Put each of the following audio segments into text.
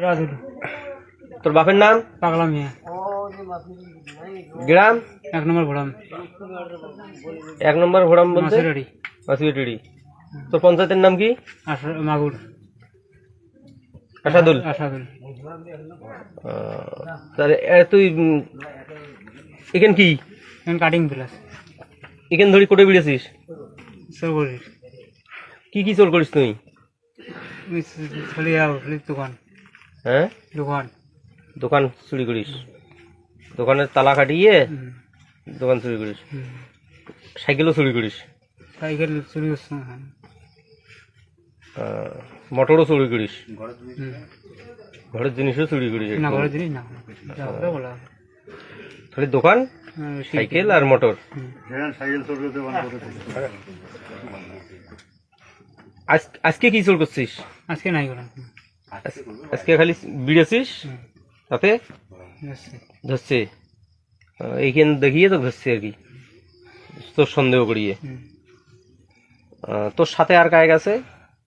রাজুল। তোর বাপের নাম? পাগলা মিয়া। গ্রাম? 1 নম্বর ঘোড়াম। 1 নম্বর ঘোড়াম বলতে? মাসুরাড়ি। মাসুরাড়ি। তোর পঞ্চায়েতের নাম কি? মাগুর। আসাদুল। আসাদুল। তাহলে তুই এখান কি? Cutting plus. এখান ধরি কোটে বিড়েছিস? সরবরির। কি কি চোর করিস তুই? দোকান। হ্যাঁ, দোকান। দোকান চুরি করিস? দোকানের তালা কাটিয়ে দোকান চুরি করিস? সাইকেলও চুরি করিস? সাইকেল চুরি করছে। মোটরও চুরি করিস? ঘরের জিনিসও চুরি করিস? না, ঘরের জিনিস না, বলা খালি দোকান, সাইকেল আর মোটর। আজকে কি চোর করছিস? আজকে নাই করা। আজকে খালি বিড়েছিস, তাতে ধরছে? এইখানে দেখিয়ে তো ধরছে আর কি, তোর সন্দেহ করিয়ে। তোর সাথে আর কায় গেছে?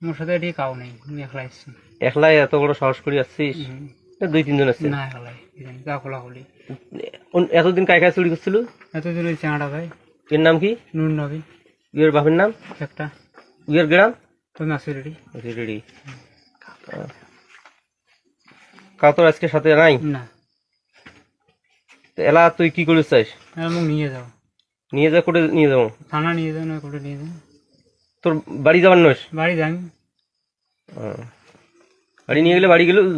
মোর সাথে এটি কাউ নেই, একলাই আসছি। একলাই এত বড় সাহস করে আসছিস? 2-3 জন আসছে? না, একলাই। গা খোলাখুলি। এতদিন কায় কায় চুরি করছিল? এতদিন ওই চাঁড়া ভাই। এর নাম কি? নুন নবী। উইয়ের বাপের নাম? একটা। উইয়ের গ্রাম? তো মাসুরাড়ি। মাসুরাড়ি। কাউ তোর আজকে সাথে নাই? না। এলা তুই কি করে চাইস? মোক নিয়ে যাও। নিয়ে যা? কোটে নিয়ে যাবো? থানা নিয়ে যাও, না কোটে নিয়ে যাও। তোর বাড়ি যাবার নয়? বাড়ি যাই। বাড়ি নিয়ে গেলে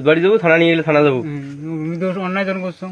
বাড়ি যাবো, থানা নিয়ে গেলে থানা যাবো? অন্যায় জন করছো।